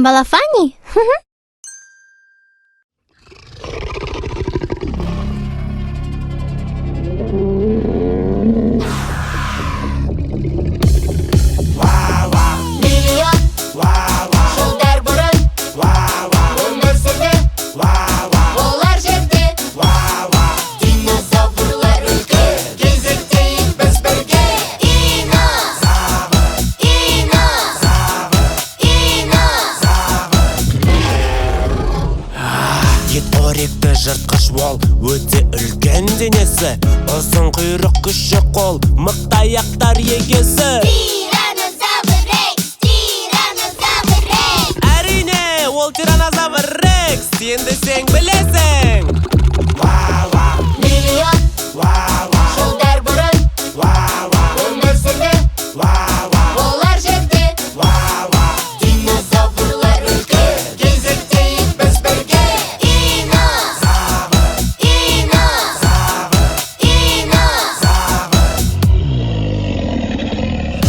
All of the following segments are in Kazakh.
Балафани? Оректі жыртқыш ол, өте үлкен денесі, ұзын құйрық күші қол, мықты аяқтар егесі. Тиранозавр Рекс, Тиранозавр Рекс. Әрине, ол Тиранозавр Рекс, сен десең білесің. Миллион жылдар бұрын өмір сүрді, олар жетті. Динозаврлар үлкен, кезектейік біз бірге.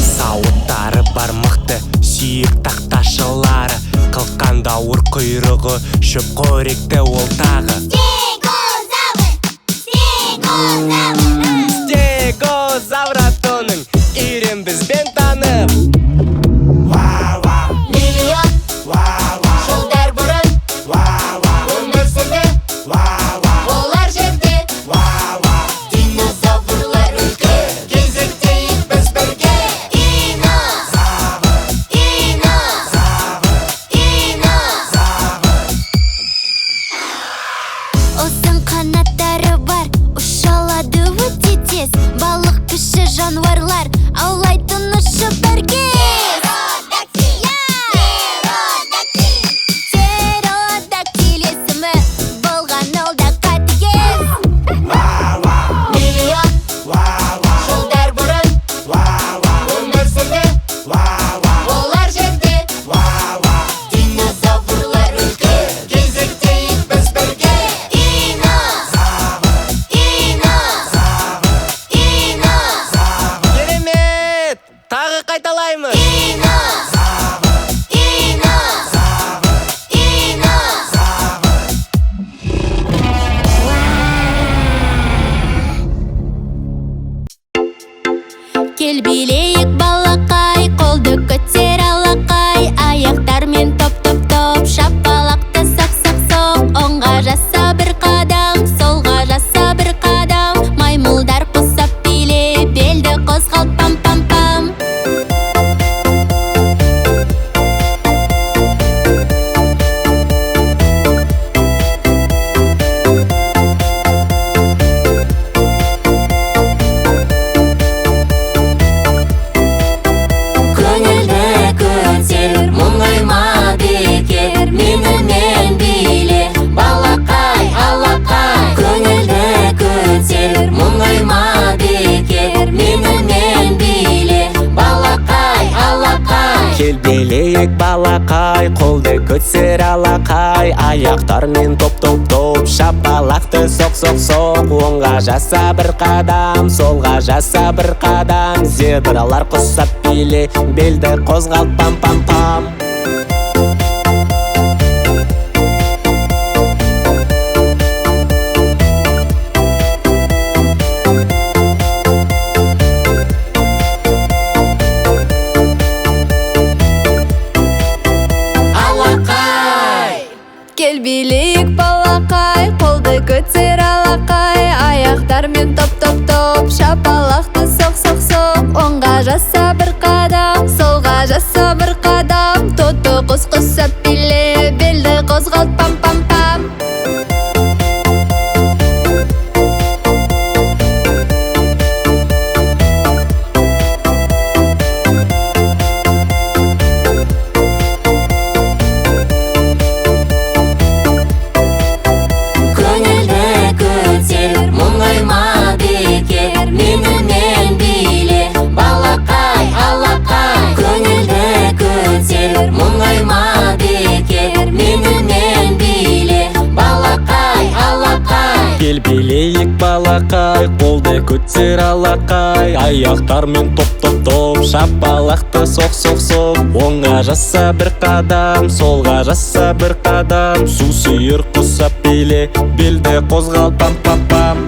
Сауыттары бар мықты, сүйек тақташылары, қылқан дауыр құйрығы, шөп қоректі ол тағы. Стегозавр атының ирен бізбен танып. Миллион жылдар бұрын өмір сүрді, олар жетті. Динозаврлар үлкен, кезектейік біз бірге. Ұзын қанаттары бар, ұша алады өте тез. Балық кіші жануарлар, аулайтын ұшы бірге. Птеродактиль есімі болған ол да қатыгез. Миллион жылдар бұрын өмір сүрді, олар жетті. Динозаврлар үлкен, кезектейік біз бірге. Керемет! Тағы қайталаймыз. Кел билейік балақай, қолды көтер алақай, аяқтармен топ-топ-топ, шапалақты соқ-соқ-соқ. Оңға жаса бір қадам, солға жаса бір қадам, маймылдар қосап биле, белді қозғалт пам-пам-пам. Көңілді көтер, мұңайма бекер, менімен биле, балақай, алақай. Көңілді көтер, мұңайма бекер, менімен биле, балақай, алақай. Кел билейік балақай, қолды көтер алақай, аяқтармен топ-топ-топ, шапалақты соқ-соқ-соқ. Оңға жаса бір қадам, солға жаса бір қадам, зебралар құсап биле, белді қозғалт пам-пам-пам. Кел билейік балақай, қолды көтер алақай, аяқтармен топ-топ-топ, шапалақты соқ-соқ-соқ. Оңға жаса бір қадам, солға жаса бір қадам, тоты құс құсап биле, белді қозғалт пам-пам-пам. Көңілді көтер, мұңайма бекер, менімен биле, балақай, алақай. Көңілді көтер, мұңайма бекер, менімен биле, балақай, алақай. Кел билейік балақай, қолды көтер алақай, аяқтармен топ-топ-топ, шапалақты соқ соқ соқ. Оңға жаса бір қадам, солға жаса бір қадам. Су сүйір құсап биле, белді қозғал пам пам пам.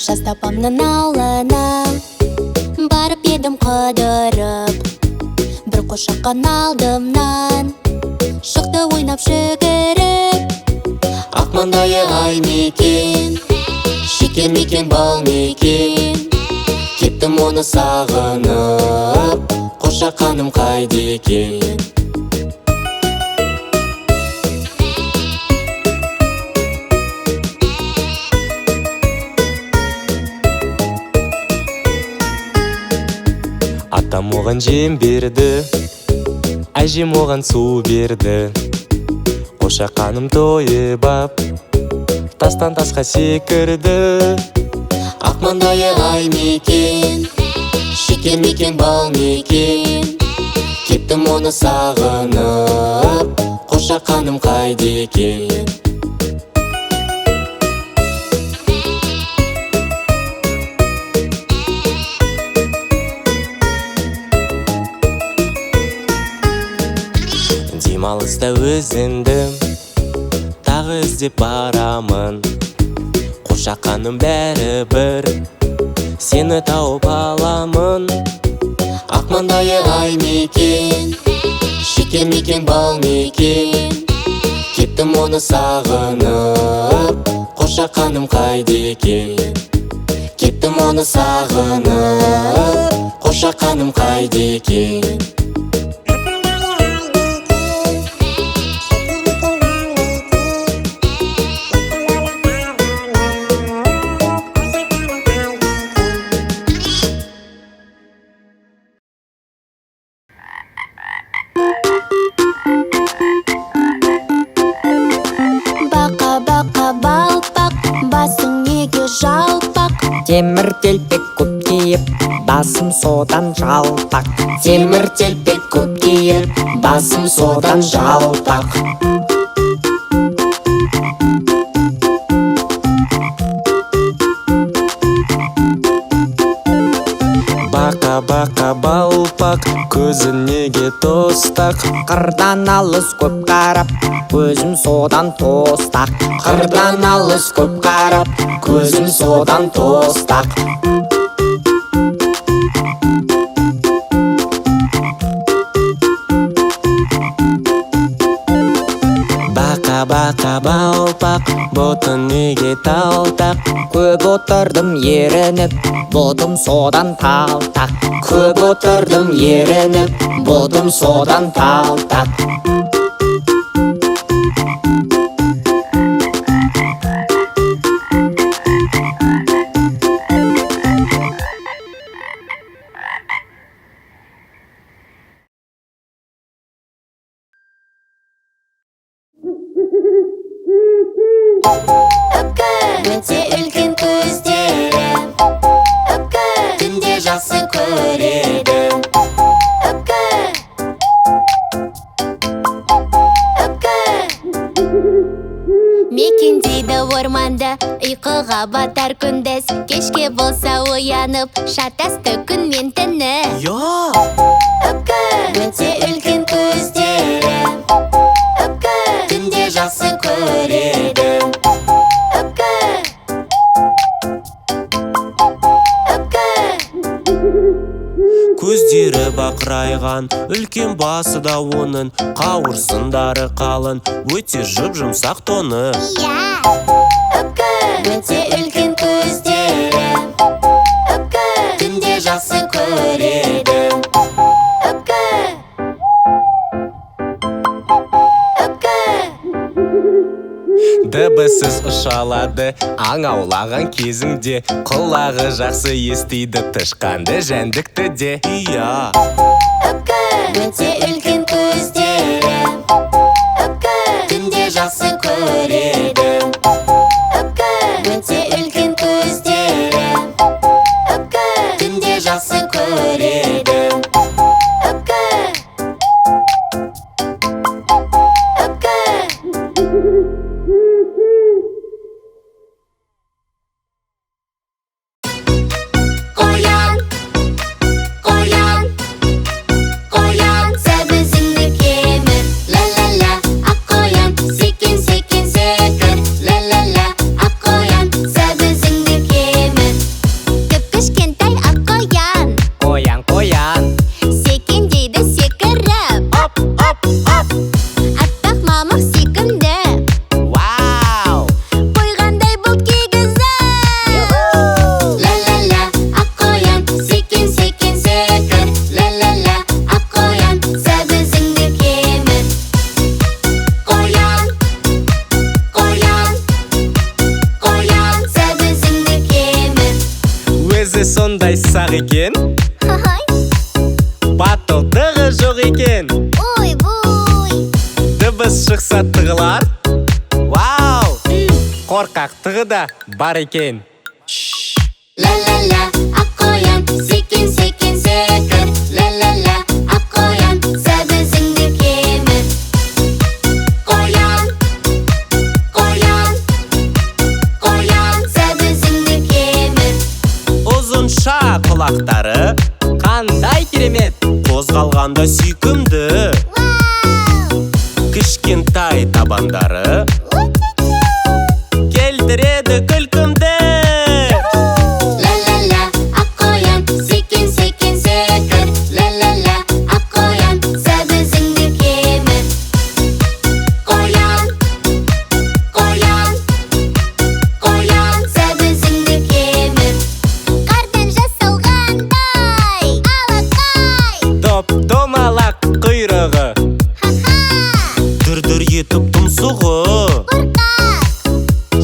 Жас апамның ауылына барып едім қыдырып, бір қошақан алдымнан шықты ойнап жүгіріп. Ақ маңдайы ай мекен, шекер мекен бал мекен. Кеттім оны сағынып, қошақаным қайда екен? Атам оған жем берді, әжем оған су берді. Қошақаным тойып ап, тастан тасқа секірді. Ақ маңдайы ай мекен, шекер мекен бал мекен. Кеттім оны сағынып, қошақаным қайда екен? Демалыста өзіңді тағы іздеп барамын. Қошақаным бәрі бір, сені тауып аламын. Ақ маңдайы ай мекен, шекер мекен бал мекен. Кеттім оны сағынып, қошақаным қайда екен? Кеттім оны сағынып, қошақаным қайда екен? Темір телпек көп киіп, басым содан жалпақ. Темір телпек көп киіп, басым содан жалпақ. Бақа-бақа балпақ, көзі неге тостақ? Қырдан алыс көп қарап, көзім содан тостақ. Қырдан алыс көп қарап, көзім содан тостақ. Бақа-бақа балпақ, ботын неге талтақ? Көп отырдым ерініп, бодым содан талтақ. Көп отырдым ерініп, бодым содан талтақ. Өте үлкен көздері, түнде жақсы көреді. Мекендейді орманда, ұйқыға батар күндіз. Кешке болса оянып, шатасты күн мен түні. Өте үлкен көздері, түнде жақсы көреді. Көздері бақырайған, үлкен басы да оның. Қауырсындары қалын, өте жұп-жұмсақ тоны. Өте үлкен көздері, түнде жақсы көреді. Дыбыссыз ұшалады аң аулаған кезіңде. Құлағы жақсы естиді тышқанды, жәндікті де. өте үлкен көздері. Үкі түнде жақсы көреді. Үкі өте үлкен көздері. Үкі түнде жақсы көреді. Үкі Қоян, қоян, қоян, сәбізіңді кемір. Ла-ла-ла, ақ қоян, секен, секен, секір. Ла-ла-ла, ақ қоян, сәбізіңді кемір. Кіп-кішкентай ақ қоян, Қоян, қоян, секен дейді секіріп. оп, оп, оп. Аппақ мамық секінді, Вау! қойғандай бұлт кигізіп. Ла-ла-ла, ақ қоян, секен, секен, секір. Ла-ла-ла, ақ қоян, сәбізіңді кемір. Қоян, қоян, қоян, сәбізіңді кемір. Өзі сондай сақ екен, Хай, батылдығы жоқ екен. ой-бой. Дыбыс шықса тығылар. Вау! Қорқақтығы да бар екен. Ла-ла-ла, ақ қоян, секен, секен, секір. Ла-ла-ла, ақ қоян, сәбізіңді кемір. Қоян, қоян, қоян, сәбізіңді кемір. Ұзынша құлақтары қандай керемет, қозғалғанда сүйкімді. Кішкентай табандары келтіреді күлкімді. Ла-ла-ла, ақ қоян, секен, секен, секір. Ла-ла-ла, ақ қоян, сәбізіңді кемір. Қоян, қоян, қоян, сәбізіңді кемір. Қардан жасалғандай алақай. Топ-томалақ құйрығы, Ха-ха, дүр-дүр етіп тұмсығы. қорқақ.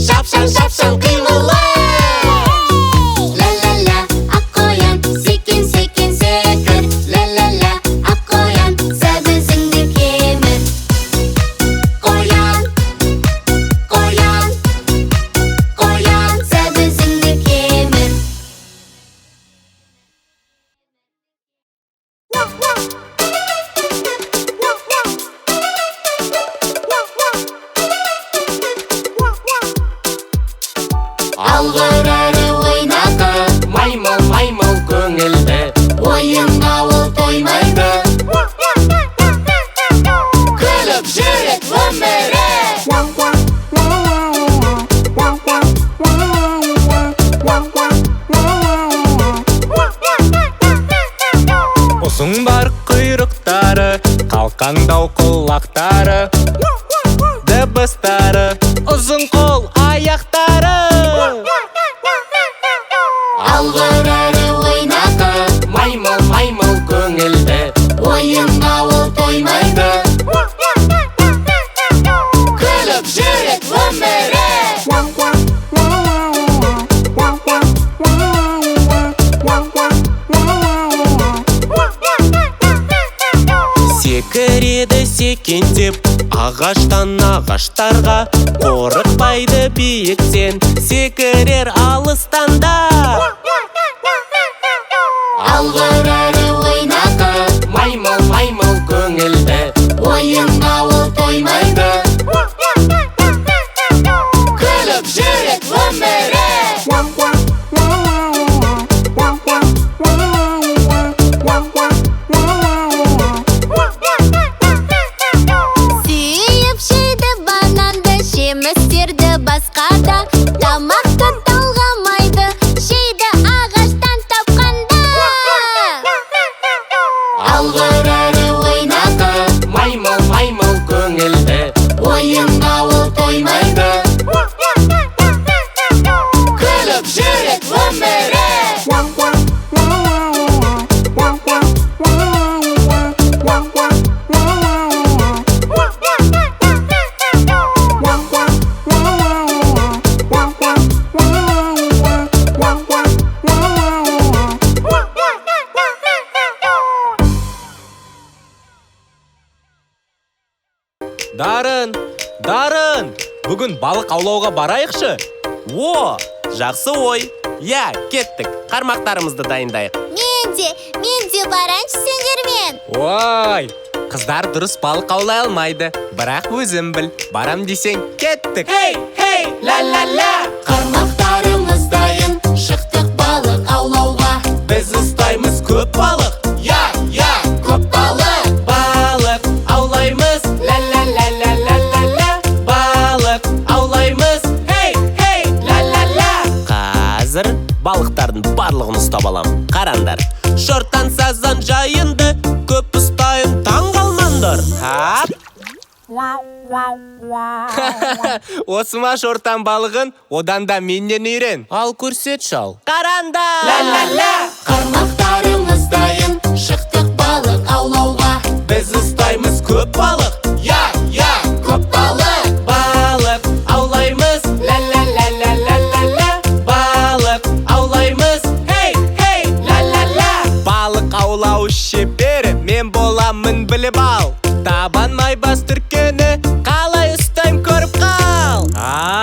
Шапшаң, шапшаң қимылы. Ла-ла-ла, ақ қоян, секен, секен, секір. Ла-ла-ла, ақ қоян, сәбізіңді кемір. Қоян, қоян, қоян, сәбізіңді кемір. Алғыр әрі ойнады, Маймыл, маймыл көңілді, ойынға ол тоймайды. Күліп жүрек өмірі. ұзын бар құйрықтары, қалқаңдау құлақтары, дыбыстары, ұзын қол аяқтары. Алғыр әрі ойнады, Маймыл, маймыл көңілді, ойынға ол тоймайды. Күліп жүрек өмірі. секіреді секеңдеп ағаштан ағаштарға, қорықпайды биіктен, секірер алыстан да. Алғыр әрі ойнады, Маймыл, маймыл көңілді, ойынға ол тоймайды. Күліп жүрек өмірі. Сүйіп жейді бананды, жемістерді басқа да. Тамақты талғамайды, жейді ағаштан тапқанда. Алғыр әрі ойнады, маймыл, маймыл Дарын, бүгін балық аулауға барайықшы. О, жақсы ой. Я, кеттік, қармақтарымызды дайындайық. Мен де барайыншы сендермен. Ой, қыздар дұрыс балық аулай алмайды. Бірақ өзім біл, барам десең кеттік. Хей, ла-ла-ла. Қармақтарымыз дайын, шықтық балық аулауға. Біз ұстаймыз көп балық. Я, көп балық. Балық аулаймыз. Ла-ла-ла-ла-ла-ла-ла. Балық аулаймыз. Хей, ла-ла-ла. Қазір балықтардың барлығын ұстап алам. Қарандар, шорттан сазан жайынды, көп ұстайын таң қалмаңдар. Хап! Осы ма шорттан балығын, одан да менен үйрен. Ал көрсет шал. Қарандар! Ла-ла-ла. Қармақтарымыз дайын, шықтық балық аулауға. Біз ұстаймыз көп балық. Я, көп балық. Балық аулаймыз. Ла-ла-ла-ла-ла-ла-ла. Балық аулаймыз. Хей, ла-ла-ла. Балық аулау шебері, мен боламын біліп ал. Табан майбас түркені, қалай ұстайм көріп қал.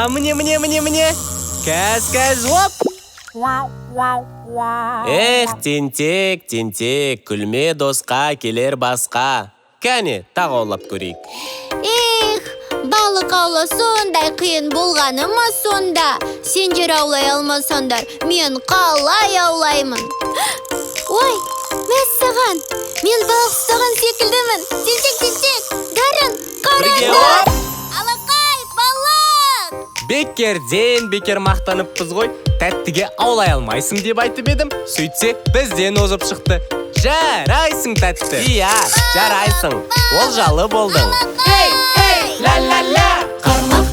Міне. Кәз, оп! Эх, тентек, күлме досқа келер басқа. Кәне, тағы аулап көрейік. Балық аулау сондай қиын болғаны ма сонда? Сендер аулай алмасаңдар, мен қалай аулаймын? Ой, мәссаған, мен балық ұстаған секілдімін. Тентек, Дарын, Бірге қараңдар! Алақай, балық! Бекер мақтаныппыз ғой. Тәттіге аулай алмайсың деп айтып едім. Сөйтсе, бізден озып шықты. Жарайсың тәтті. Иә, жарайсың. Олжалы болдың. Алақай! Ла-ла-ла. Қармақ